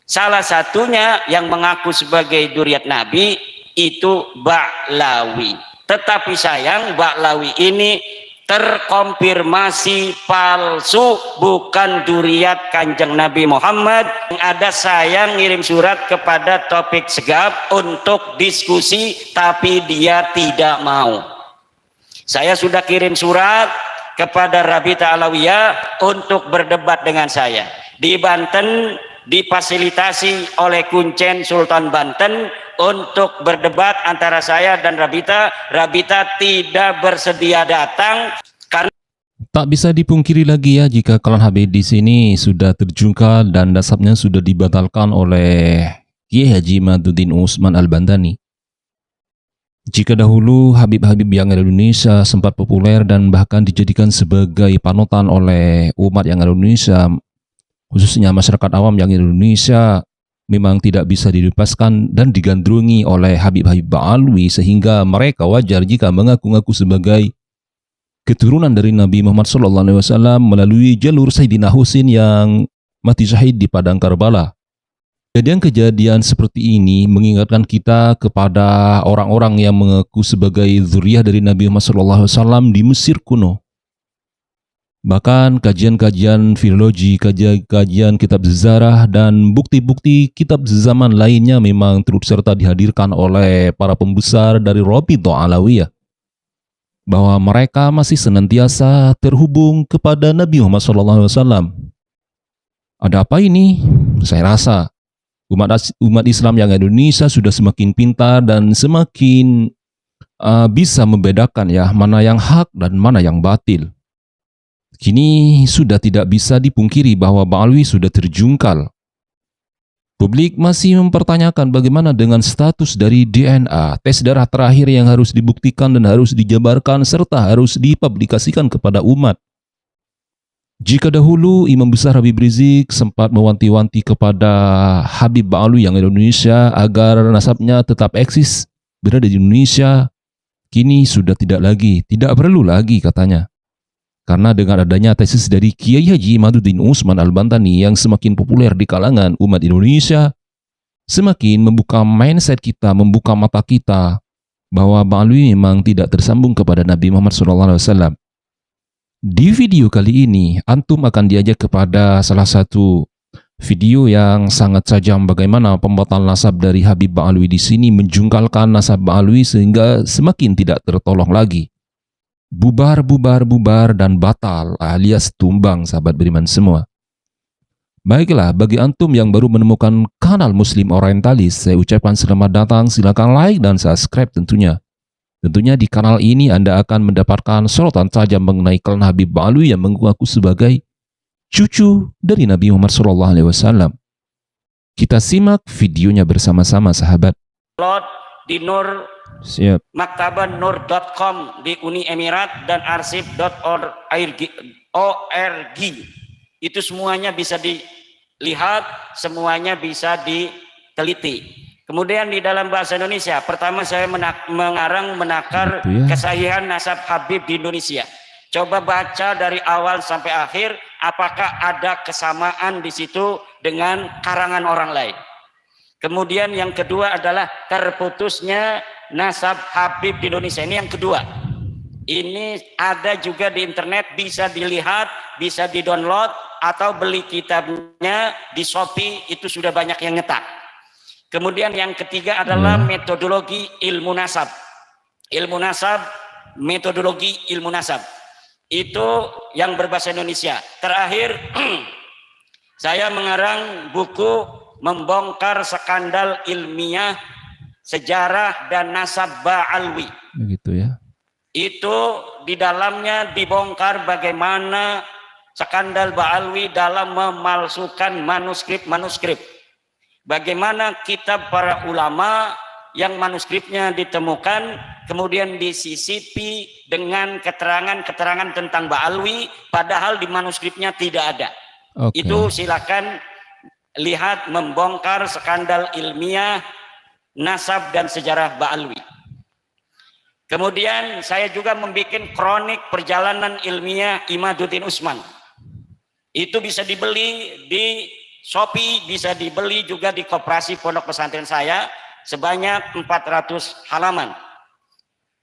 Salah satunya yang mengaku sebagai dzurriyyat Nabi itu Ba'lawi. Tetapi sayang Ba'lawi ini terkonfirmasi palsu, bukan dzurriyyat Kanjeng Nabi Muhammad. Yang ada saya ngirim surat kepada Taufik Segaf untuk diskusi, tapi dia tidak mau. Saya sudah kirim surat kepada Rabita Alawiyah untuk berdebat dengan saya. Di Banten difasilitasi oleh Kuncen Sultan Banten untuk berdebat antara saya dan Rabita. Rabita tidak bersedia datang karena tak bisa dipungkiri lagi ya jika klan Habib di sini sudah terjungkal dan nasabnya sudah dibatalkan oleh Kiai Haji Imaduddin Usman Al-Bantani. Jika dahulu Habib-Habib yang ada di Indonesia sempat populer dan bahkan dijadikan sebagai panutan oleh umat yang ada di Indonesia, khususnya masyarakat awam yang ada di Indonesia, memang tidak bisa dilepaskan dan digandrungi oleh Habib-Habib Ba'alwi, sehingga mereka wajar jika mengaku-ngaku sebagai keturunan dari Nabi Muhammad SAW melalui jalur Sayyidina Husain yang mati syahid di padang Karbala. Kejadian-kejadian seperti ini mengingatkan kita kepada orang-orang yang mengaku sebagai dzurriyyah dari Nabi Muhammad SAW di Mesir kuno. Bahkan kajian-kajian filologi, kajian kitab sejarah, dan bukti-bukti kitab zaman lainnya memang turut serta dihadirkan oleh para pembesar dari Rabithah Alawiyah, bahwa mereka masih senantiasa terhubung kepada Nabi Muhammad SAW. Ada apa ini? Saya rasa umat Islam yang Indonesia sudah semakin pintar dan semakin bisa membedakan ya mana yang hak dan mana yang batil. Kini sudah tidak bisa dipungkiri bahwa Ba'alwi sudah terjungkal. Publik masih mempertanyakan bagaimana dengan status dari DNA, tes darah terakhir yang harus dibuktikan dan harus dijabarkan serta harus dipublikasikan kepada umat. Jika dahulu Imam Besar Habib Rizik sempat mewanti-wanti kepada Habib Ba'alwi yang Indonesia agar nasabnya tetap eksis berada di Indonesia, kini sudah tidak perlu lagi katanya. Karena dengan adanya tesis dari Kiai Haji Imaduddin Usman Al-Bantani yang semakin populer di kalangan umat Indonesia, semakin membuka mindset kita, membuka mata kita bahwa Ba'alwi memang tidak tersambung kepada Nabi Muhammad SAW. Di video kali ini, antum akan diajak kepada salah satu video yang sangat tajam bagaimana pembatal nasab dari Habib Ba'alwi di sini menjungkalkan nasab Ba'alwi sehingga semakin tidak tertolong lagi. Bubar dan batal alias tumbang, sahabat beriman semua. Baiklah, bagi antum yang baru menemukan kanal Muslim Orientalis, saya ucapkan selamat datang, silakan like dan subscribe tentunya. Tentunya di kanal ini Anda akan mendapatkan sorotan tajam mengenai klan Habib Ba'alwi yang mengaku sebagai cucu dari Nabi Muhammad SAW. Kita simak videonya bersama-sama, sahabat. Di Nur Siap. maktabanur.com di Uni Emirat dan arsip.org itu semuanya bisa dilihat, semuanya bisa diteliti. Kemudian di dalam bahasa Indonesia, pertama saya menakar kesahihan nasab Habib di Indonesia. Coba baca dari awal sampai akhir, apakah ada kesamaan di situ dengan karangan orang lain. Kemudian yang kedua adalah terputusnya nasab Habib di Indonesia. Ini yang kedua. Ini ada juga di internet, bisa dilihat, bisa di-download, atau beli kitabnya di Shopee, itu sudah banyak yang nyetak. Kemudian yang ketiga adalah metodologi ilmu nasab. Ilmu nasab, metodologi ilmu nasab. Itu yang berbahasa Indonesia. Terakhir, saya mengarang buku membongkar skandal ilmiah sejarah dan nasab Ba'alwi. Begitu ya. Itu di dalamnya dibongkar bagaimana skandal Ba'alwi dalam memalsukan manuskrip. Bagaimana kitab para ulama yang manuskripnya ditemukan kemudian disisipi dengan keterangan-keterangan tentang Ba'alwi padahal di manuskripnya tidak ada. Itu silakan lihat membongkar skandal ilmiah nasab dan sejarah Ba'alwi. Kemudian saya juga membuat kronik perjalanan ilmiah Imaduddin Usman. Itu bisa dibeli di Shopee, bisa dibeli juga di koperasi pondok pesantren saya sebanyak 400 halaman.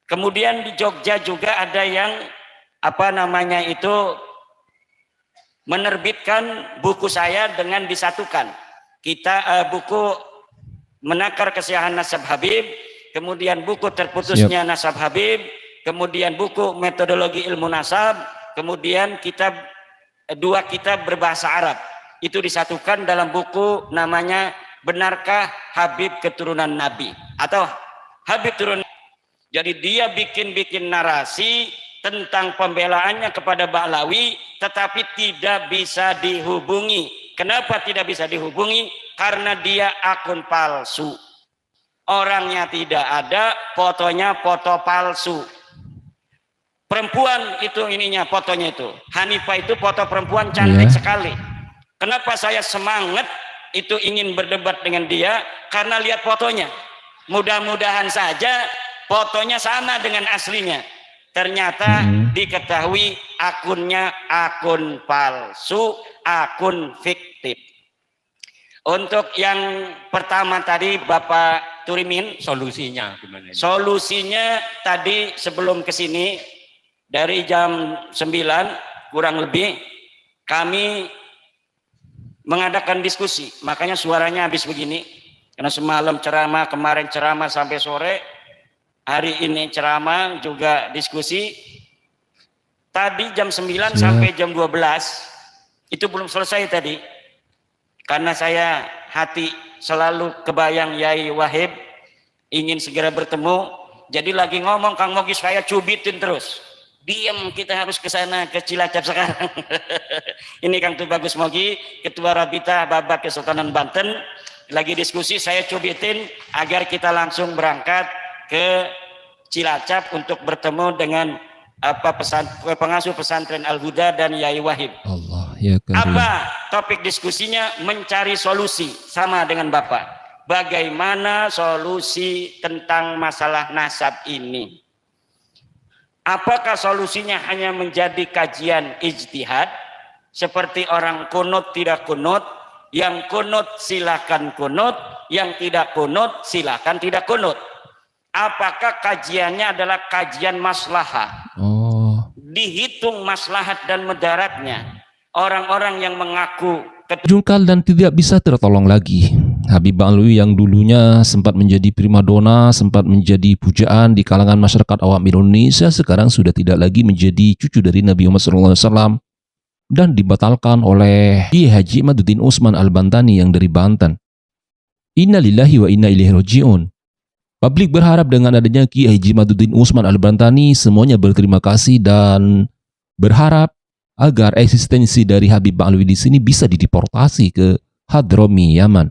Kemudian di Jogja juga ada yang menerbitkan buku saya dengan disatukan. Buku Menakar Kesiahan Nasab Habib, kemudian buku Terputusnya Nasab Habib, kemudian buku Metodologi Ilmu Nasab, kemudian dua kitab berbahasa Arab. Itu disatukan dalam buku namanya Benarkah Habib Keturunan Nabi atau Habib Turunan. Jadi dia bikin narasi tentang pembelaannya kepada Ba'lawi, tetapi tidak bisa dihubungi. Kenapa tidak bisa dihubungi? Karena dia akun palsu. Orangnya tidak ada, fotonya foto palsu. Perempuan itu fotonya itu. Hanifah itu foto perempuan cantik sekali. Kenapa saya semangat itu ingin berdebat dengan dia? Karena lihat fotonya. Mudah-mudahan saja fotonya sama dengan aslinya. Ternyata diketahui akunnya akun palsu, akun fiktif. Untuk yang pertama tadi Bapak Turimin, solusinya gimana? Solusinya tadi sebelum kesini dari jam 9 kurang lebih kami mengadakan diskusi, makanya suaranya habis begini karena semalam ceramah, kemarin ceramah sampai sore, hari ini ceramah juga diskusi. Tadi jam 9 sampai jam 12 itu belum selesai tadi, karena saya hati selalu kebayang Yai Wahib ingin segera bertemu, jadi lagi ngomong Kang Mogi saya cubitin terus, diam, kita harus ke sana, ke Cilacap sekarang. Ini Kang Tubagus Mogi, Ketua Rabita Babak Kesultanan Banten, lagi diskusi, saya cubitin agar kita langsung berangkat ke Cilacap untuk bertemu dengan pengasuh pesantren Al-Huda dan Yai Wahib. Allah ya karim. Apa topik diskusinya? Mencari solusi, sama dengan Bapak. Bagaimana solusi tentang masalah nasab ini? Apakah solusinya hanya menjadi kajian ijtihad seperti orang kunut tidak kunut, yang kunut silakan kunut, yang tidak kunut silakan tidak kunut? Apakah kajiannya adalah kajian maslahah? Dihitung maslahat dan mudaratnya. Orang-orang yang mengaku jungkal dan tidak bisa tertolong lagi. Habib Ba'lawi yang dulunya sempat menjadi primadona, sempat menjadi pujaan di kalangan masyarakat awam Indonesia, sekarang sudah tidak lagi menjadi cucu dari Nabi Muhammad SAW dan dibatalkan oleh Kiai Haji Imaduddin Utsman Al-Bantani yang dari Banten. Inna lillahi wa inna ilaihi raji'un. Publik berharap dengan adanya Kiai Haji Imaduddin Utsman Al-Bantani semuanya berterima kasih dan berharap agar eksistensi dari Habib Ba'lawi di sini bisa dideportasi ke Hadrami, Yaman.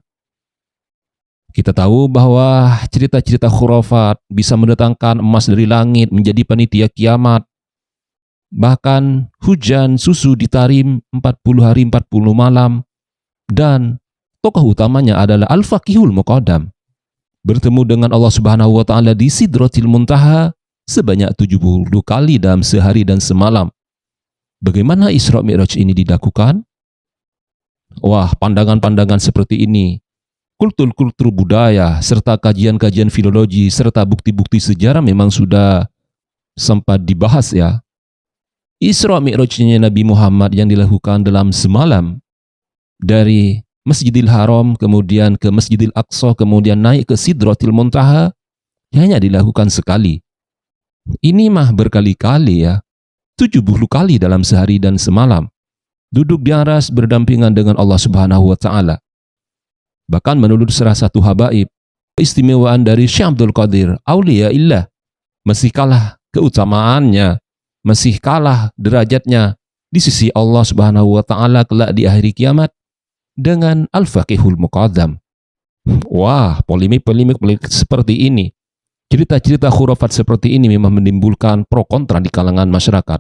Kita tahu bahwa cerita-cerita khurafat bisa mendatangkan emas dari langit menjadi panitia kiamat. Bahkan hujan susu di Tarim 40 hari 40 malam. Dan tokoh utamanya adalah Al-Faqihul Muqaddam. Bertemu dengan Allah Subhanahu wa taala di Sidratil Muntaha sebanyak 70 kali dalam sehari dan semalam. Bagaimana Isra Mi'raj ini dilakukan? Wah, pandangan-pandangan seperti ini, kultur-kultur budaya, serta kajian-kajian filologi, serta bukti-bukti sejarah memang sudah sempat dibahas ya. Isra Mi'rajnya Nabi Muhammad yang dilakukan dalam semalam dari Masjidil Haram, kemudian ke Masjidil Aqsa, kemudian naik ke Sidratil Muntaha, hanya dilakukan sekali. Ini mah berkali-kali ya, 70 kali dalam sehari dan semalam. Duduk di aras berdampingan dengan Allah Subhanahu wa taala. Bahkan menurut salah satu habaib, keistimewaan dari Syekh Abdul Qadir Auliyaillah masih kalah keutamaannya, masih kalah derajatnya di sisi Allah Subhanahu wa taala kelak di akhir kiamat dengan Al-Faqihul Muqaddam. Wah, polemik-polemik seperti ini, cerita-cerita khurafat seperti ini memang menimbulkan pro kontra di kalangan masyarakat.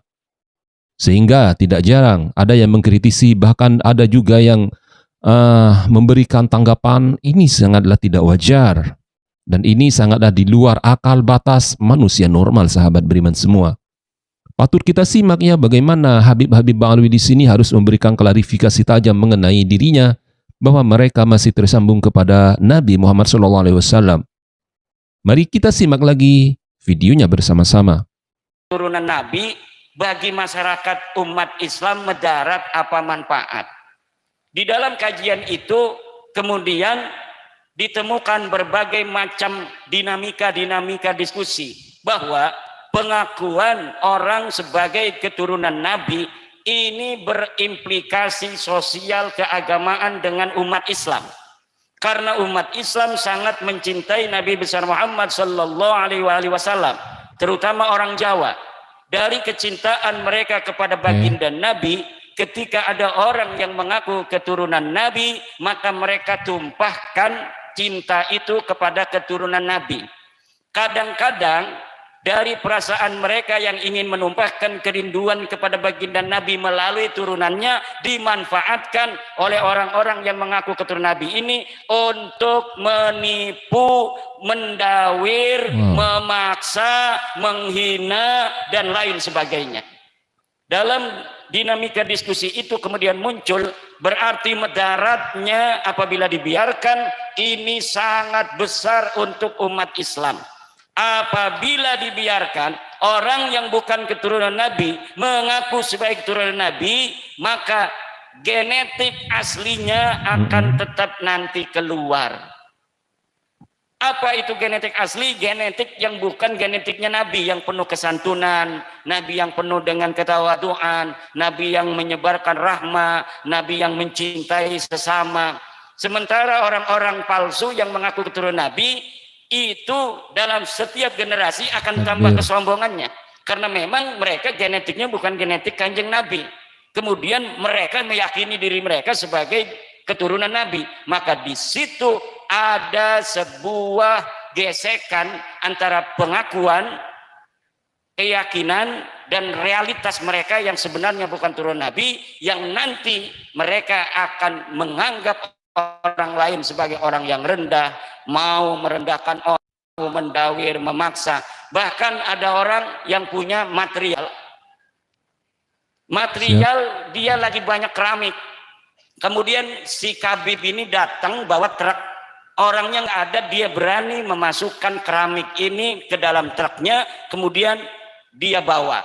Sehingga tidak jarang ada yang mengkritisi, bahkan ada juga yang memberikan tanggapan ini sangatlah tidak wajar dan ini sangatlah di luar akal batas manusia normal, sahabat beriman semua. Patut kita simak ya bagaimana Habib Ba'lawi di sini harus memberikan klarifikasi tajam mengenai dirinya, bahwa mereka masih tersambung kepada Nabi Muhammad SAW. Mari kita simak lagi videonya bersama-sama. Turunan Nabi bagi masyarakat umat Islam mudarat apa manfaat? Di dalam kajian itu kemudian ditemukan berbagai macam dinamika diskusi bahwa pengakuan orang sebagai keturunan Nabi ini berimplikasi sosial keagamaan dengan umat Islam. Karena umat Islam sangat mencintai Nabi besar Muhammad sallallahu alaihi wasallam, terutama orang Jawa. Dari kecintaan mereka kepada baginda Nabi, ketika ada orang yang mengaku keturunan Nabi, maka mereka tumpahkan cinta itu kepada keturunan Nabi. Kadang-kadang dari perasaan mereka yang ingin menumpahkan kerinduan kepada baginda Nabi melalui turunannya dimanfaatkan oleh orang-orang yang mengaku keturunan Nabi ini untuk menipu, mendawir, memaksa, menghina, dan lain sebagainya. Dalam dinamika diskusi itu kemudian muncul, berarti mudaratnya apabila dibiarkan ini sangat besar untuk umat Islam. Apabila dibiarkan orang yang bukan keturunan Nabi mengaku sebagai keturunan Nabi, maka genetik aslinya akan tetap nanti keluar. Apa itu genetik asli? Genetik yang bukan genetiknya Nabi, yang penuh kesantunan, Nabi yang penuh dengan ketawaduan, Nabi yang menyebarkan rahmah, Nabi yang mencintai sesama. Sementara orang-orang palsu yang mengaku keturunan Nabi itu dalam setiap generasi akan tambah kesombongannya, karena memang mereka genetiknya bukan genetik kanjeng Nabi. Kemudian mereka meyakini diri mereka sebagai keturunan Nabi, maka di situ ada sebuah gesekan antara pengakuan, keyakinan, dan realitas mereka yang sebenarnya bukan turunan Nabi, yang nanti mereka akan menganggap orang lain sebagai orang yang rendah, mau merendahkan orang, mendawir, memaksa. Bahkan ada orang yang punya material, dia lagi banyak keramik. Kemudian si Habib ini datang bawa truk, orangnya nggak ada, dia berani memasukkan keramik ini ke dalam truknya, kemudian dia bawa.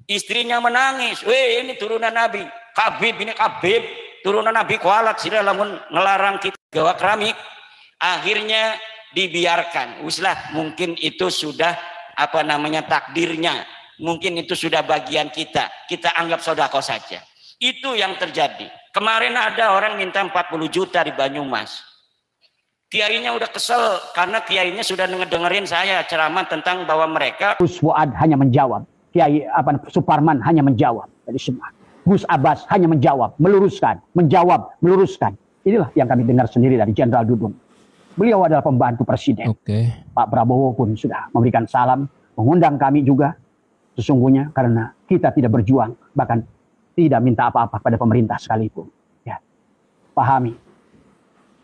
Istrinya menangis, weh ini turunan Nabi, Habib ini Habib turunan Nabi kualat sih lamun ngelarang kita gawa keramik. Akhirnya dibiarkan. Uslah, mungkin itu sudah takdirnya. Mungkin itu sudah bagian kita. Kita anggap sodako saja. Itu yang terjadi. Kemarin ada orang minta 40 juta di Banyumas. Kiainya udah kesel karena kiainya sudah dengerin saya ceramah tentang bahwa mereka. Gus Fuad hanya menjawab. Kiai Suparman hanya menjawab. Jadi semua. Gus Abbas hanya menjawab, meluruskan, menjawab, meluruskan. Inilah yang kami dengar sendiri dari Jenderal Dudung. Beliau adalah pembantu presiden. Pak Prabowo pun sudah memberikan salam, mengundang kami juga sesungguhnya karena kita tidak berjuang, bahkan tidak minta apa-apa pada pemerintah sekalipun. Ya. Pahami.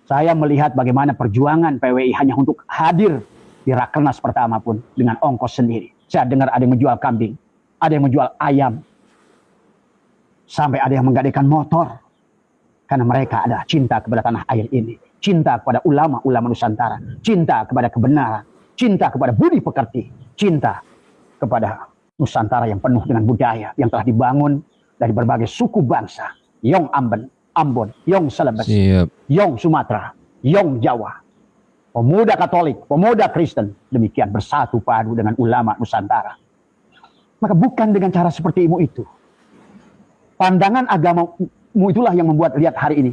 Saya melihat bagaimana perjuangan PWI hanya untuk hadir di Rakernas pertama pun dengan ongkos sendiri. Saya dengar ada yang menjual kambing, ada yang menjual ayam, sampai ada yang menggadaikan motor. Karena mereka ada cinta kepada tanah air ini. Cinta kepada ulama-ulama Nusantara. Cinta kepada kebenaran. Cinta kepada budi pekerti. Cinta kepada Nusantara yang penuh dengan budaya. Yang telah dibangun dari berbagai suku bangsa. Yong Ambon, Yong Celebes, Yong Sumatera, Yong Jawa. Pemuda Katolik, pemuda Kristen. Demikian bersatu padu dengan ulama Nusantara. Maka bukan dengan cara seperti itu. Pandangan agamamu itulah yang membuat lihat hari ini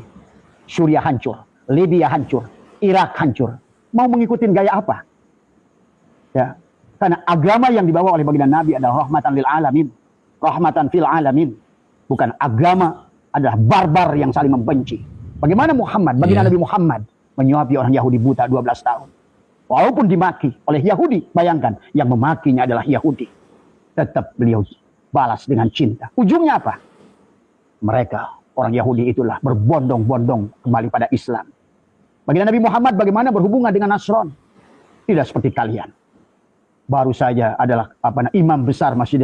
Suriah hancur, Libya hancur, Irak hancur. Mau mengikuti gaya apa? Ya, karena agama yang dibawa oleh baginda Nabi adalah rahmatan lil alamin, rahmatan fil alamin. Bukan agama adalah barbar yang saling membenci. Bagaimana Muhammad, baginda Nabi Muhammad menyuapi orang Yahudi buta 12 tahun. Walaupun dimaki oleh Yahudi, bayangkan yang memakinya adalah Yahudi. Tetap beliau balas dengan cinta. Ujungnya apa? Mereka, orang Yahudi itulah berbondong-bondong kembali pada Islam. Baginda Nabi Muhammad bagaimana berhubungan dengan Nasron? Tidak seperti kalian. Baru saja adalah imam besar Masjid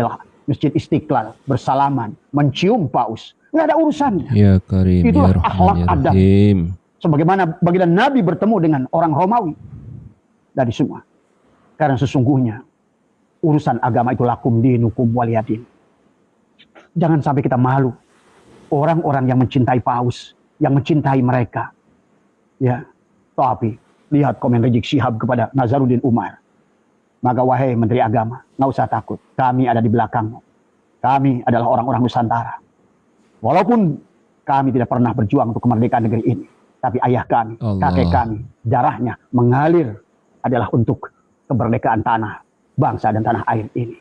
Istiqlal bersalaman, mencium paus, Nggak ada urusannya. Ya Karim, Itulah ya Rahman, akhlak ya Adam. Rahim. Sebagaimana baginda Nabi bertemu dengan orang Romawi. Dari semua. Karena sesungguhnya urusan agama itu lakum dinukum waliyadin. Jangan sampai kita malu. Orang-orang yang mencintai paus, yang mencintai mereka. Ya, tapi lihat komen Rizik Syihab kepada Nazaruddin Umar. Maka wahai Menteri Agama, nggak usah takut. Kami ada di belakangmu. Kami adalah orang-orang Nusantara. Walaupun kami tidak pernah berjuang untuk kemerdekaan negeri ini. Tapi ayah kami, kakek kami, darahnya mengalir adalah untuk kemerdekaan tanah, bangsa dan tanah air ini.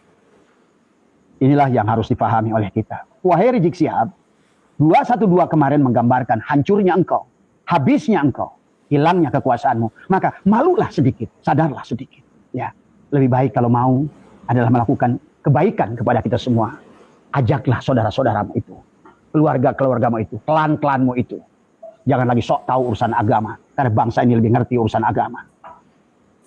Inilah yang harus dipahami oleh kita. Wahai Rizik Syihab, 212 kemarin menggambarkan hancurnya engkau, habisnya engkau, hilangnya kekuasaanmu. Maka malulah sedikit, sadarlah sedikit. Ya, lebih baik kalau mau adalah melakukan kebaikan kepada kita semua. Ajaklah saudara-saudaramu itu, keluarga-keluargamu itu, klan-klanmu itu. Jangan lagi sok tahu urusan agama, karena bangsa ini lebih ngerti urusan agama.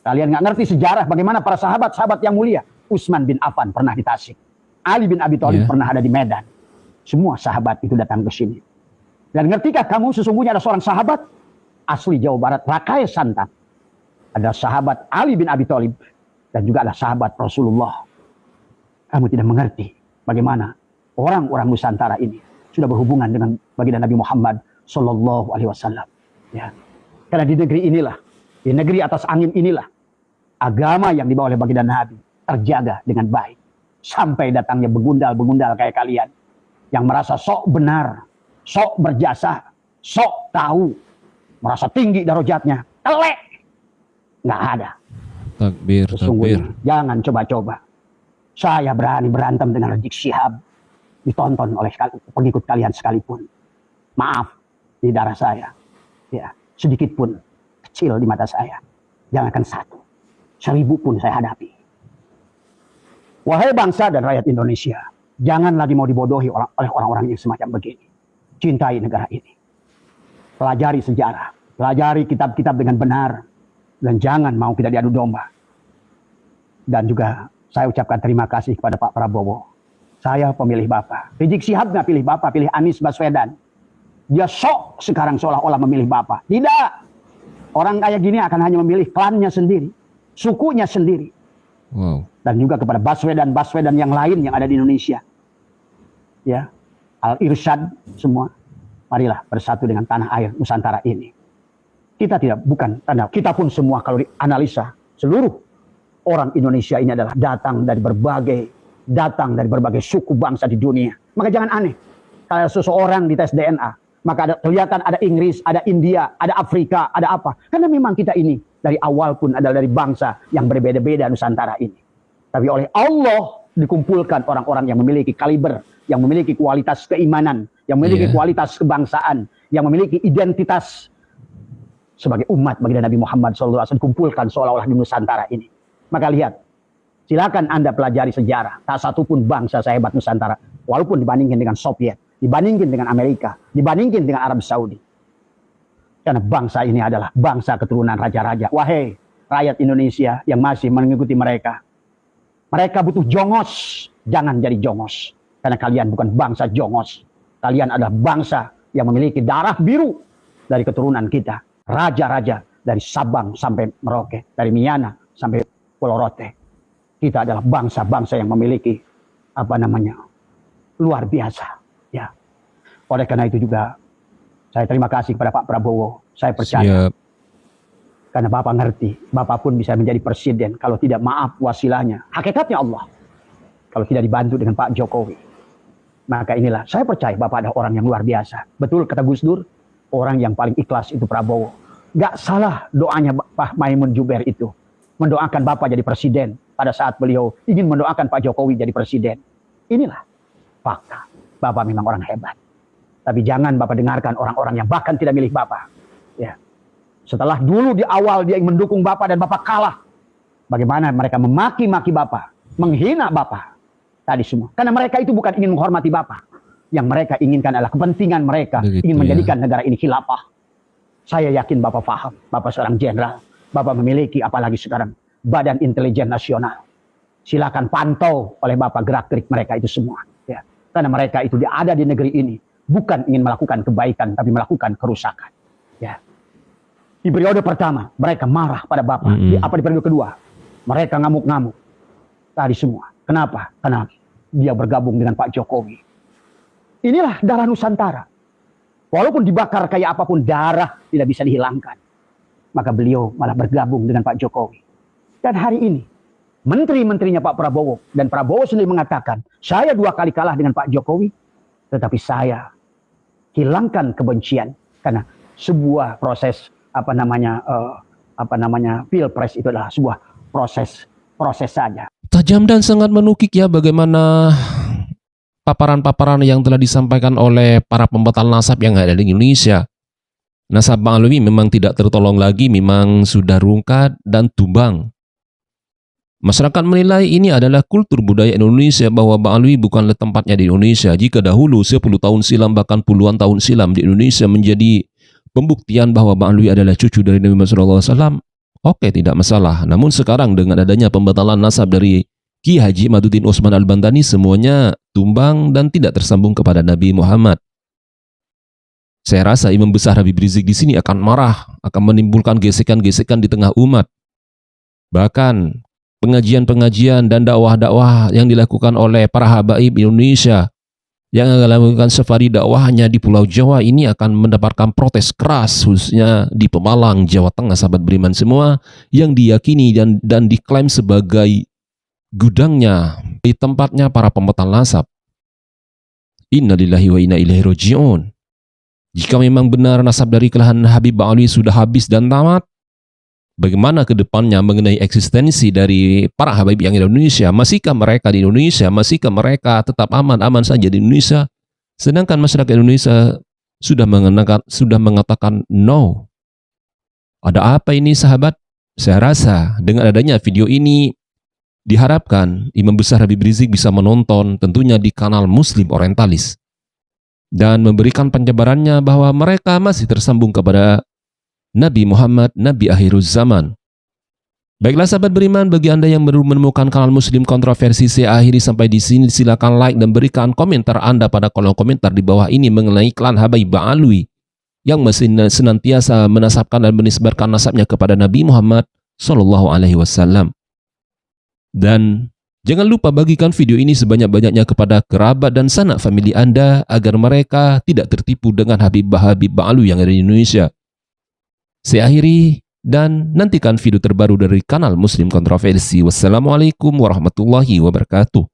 Kalian nggak ngerti sejarah bagaimana para sahabat-sahabat yang mulia. Utsman bin Affan pernah di Tasik, Ali bin Abi Thalib pernah ada di Medan. Semua sahabat itu datang ke sini. Dan ngertikah kamu sesungguhnya ada seorang sahabat asli Jawa Barat, Rakai Santan, adalah sahabat Ali bin Abi Thalib dan juga adalah sahabat Rasulullah. Kamu tidak mengerti bagaimana orang-orang Nusantara ini sudah berhubungan dengan baginda Nabi Muhammad Sallallahu Alaihi Wasallam. Ya, karena di negeri inilah, di negeri atas angin inilah, agama yang dibawa oleh baginda Nabi terjaga dengan baik. Sampai datangnya begundal-begundal kayak kalian yang merasa sok benar, sok berjasa, sok tahu, merasa tinggi darajatnya, telek, nggak ada. Takbir, takbir. Jangan coba-coba. Saya berani berantem dengan Rizik Syihab, ditonton oleh pengikut kalian sekalipun. Maaf, di darah saya, ya sedikit pun kecil di mata saya. Jangankan 1, 1000 pun saya hadapi. Wahai bangsa dan rakyat Indonesia, jangan lagi mau dibodohi oleh orang-orang yang semacam begini. Cintai negara ini. Pelajari sejarah, pelajari kitab-kitab dengan benar, dan jangan mau kita diadu domba. Dan juga saya ucapkan terima kasih kepada Pak Prabowo. Saya pemilih Bapak. Rizik Syihab nggak pilih Bapak, pilih Anies Baswedan. Dia sok sekarang seolah-olah memilih Bapak. Tidak. Orang kayak gini akan hanya memilih klannya sendiri, sukunya sendiri. Wow. Dan juga kepada Baswedan yang lain yang ada di Indonesia. Ya, Al-Irsyad semua. Marilah bersatu dengan tanah air Nusantara ini. Kita kita pun semua kalau dianalisa, seluruh orang Indonesia ini adalah datang dari berbagai suku bangsa di dunia. Maka jangan aneh. Kalau seseorang dites DNA, maka kelihatan ada Inggris, ada India, ada Afrika, ada apa. Karena memang kita ini dari awal pun adalah dari bangsa yang berbeda-beda Nusantara ini. Tapi oleh Allah dikumpulkan orang-orang yang memiliki kaliber, yang memiliki kualitas keimanan, yang memiliki kualitas kebangsaan, yang memiliki identitas sebagai umat baginda Nabi Muhammad SAW dikumpulkan seolah-olah di Nusantara ini. Maka lihat, silakan Anda pelajari sejarah. Tak satu pun bangsa sehebat Nusantara, walaupun dibandingkan dengan Soviet, dibandingkan dengan Amerika, dibandingkan dengan Arab Saudi. Karena bangsa ini adalah bangsa keturunan raja-raja. Wahai rakyat Indonesia yang masih mengikuti mereka. Mereka butuh jongos. Jangan jadi jongos. Karena kalian bukan bangsa jongos. Kalian adalah bangsa yang memiliki darah biru dari keturunan kita. Raja-raja dari Sabang sampai Merauke. Dari Miana sampai Pulau Rote. Kita adalah bangsa-bangsa yang memiliki luar biasa. Ya. Oleh karena itu juga saya terima kasih kepada Pak Prabowo. Saya percaya. Siap. Karena Bapak ngerti, Bapak pun bisa menjadi presiden kalau tidak maaf wasilahnya. Hakikatnya Allah. Kalau tidak dibantu dengan Pak Jokowi. Maka inilah, saya percaya Bapak ada orang yang luar biasa. Betul kata Gus Dur, orang yang paling ikhlas itu Prabowo. Gak salah doanya Pak Maimun Juber itu. Mendoakan Bapak jadi presiden pada saat beliau ingin mendoakan Pak Jokowi jadi presiden. Inilah fakta. Bapak memang orang hebat. Tapi jangan Bapak dengarkan orang-orang yang bahkan tidak milih Bapak. Ya. Setelah dulu di awal dia mendukung Bapak dan Bapak kalah. Bagaimana mereka memaki-maki Bapak, menghina Bapak. Tadi semua. Karena mereka itu bukan ingin menghormati Bapak. Yang mereka inginkan adalah kepentingan mereka. Begitu, ingin menjadikan negara ini khilafah. Saya yakin Bapak paham. Bapak seorang jenderal. Bapak memiliki apalagi sekarang Badan Intelijen Nasional. Silakan pantau oleh Bapak gerak-gerik mereka itu semua. Ya. Karena mereka itu ada di negeri ini. bukan ingin melakukan kebaikan, tapi melakukan kerusakan. Ya. Di periode pertama, mereka marah pada Bapak. Di periode kedua, mereka ngamuk-ngamuk. Tadi semua. Kenapa? Karena dia bergabung dengan Pak Jokowi. Inilah darah Nusantara. Walaupun dibakar kayak apapun, darah tidak bisa dihilangkan. Maka beliau malah bergabung dengan Pak Jokowi. Dan hari ini, menteri-menterinya Pak Prabowo, dan Prabowo sendiri mengatakan, saya 2 kali kalah dengan Pak Jokowi, tetapi saya hilangkan kebencian. Karena sebuah proses pilpres itu adalah sebuah proses saja. Tajam dan sangat menukik ya bagaimana paparan-paparan yang telah disampaikan oleh para pembatal nasab yang ada di Indonesia. Nasab Bang Alwi memang tidak tertolong lagi, memang sudah rungkat dan tumbang. Masyarakat menilai ini adalah kultur budaya Indonesia, bahwa Bang Alwi bukanlah tempatnya di Indonesia. Jika dahulu 10 tahun silam bahkan puluhan tahun silam di Indonesia menjadi pembuktian bahwa Bang Alwi adalah cucu dari Nabi Muhammad SAW, oke, tidak masalah. Namun sekarang dengan adanya pembatalan nasab dari Ki Haji Maduddin Usman Al-Bantani, semuanya tumbang dan tidak tersambung kepada Nabi Muhammad. Saya rasa Imam Besar Habib Rizik di sini akan marah, akan menimbulkan gesekan-gesekan di tengah umat. Bahkan pengajian-pengajian dan dakwah-dakwah yang dilakukan oleh para habaib Indonesia yang akan melakukan safari dakwahnya di Pulau Jawa ini akan mendapatkan protes keras, khususnya di Pemalang, Jawa Tengah, sahabat beriman semua, yang diyakini dan diklaim sebagai gudangnya, di tempatnya para pembatal nasab. Innalillahi wa inna ilaihi raji'un. Jika memang benar nasab dari kelahan Habib Bang Alwi sudah habis dan tamat, bagaimana ke depannya mengenai eksistensi dari para habaib yang di Indonesia? Masihkah mereka di Indonesia? Masihkah mereka tetap aman-aman saja di Indonesia? Sedangkan masyarakat Indonesia sudah mengatakan no. Ada apa ini sahabat? Saya rasa dengan adanya video ini diharapkan Imam Besar Habib Rizik bisa menonton tentunya di kanal Muslim Orientalis dan memberikan penjabarannya bahwa mereka masih tersambung kepada Nabi Muhammad, Nabi akhiruz zaman. Baiklah sahabat beriman, bagi Anda yang baru menemukan kanal Muslim Kontroversi, saya akhiri sampai di sini. Silakan like dan berikan komentar Anda pada kolom komentar di bawah ini mengenai klan Habaib Bang Alwi yang masih senantiasa menasabkan dan menisbarkan nasabnya kepada Nabi Muhammad Sallallahu Alaihi Wasallam. Dan jangan lupa bagikan video ini sebanyak-banyaknya kepada kerabat dan sanak famili Anda agar mereka tidak tertipu dengan Habib Bang Alwi yang ada di Indonesia. Saya akhiri dan nantikan video terbaru dari kanal Muslim Kontroversi. Wassalamualaikum warahmatullahi wabarakatuh.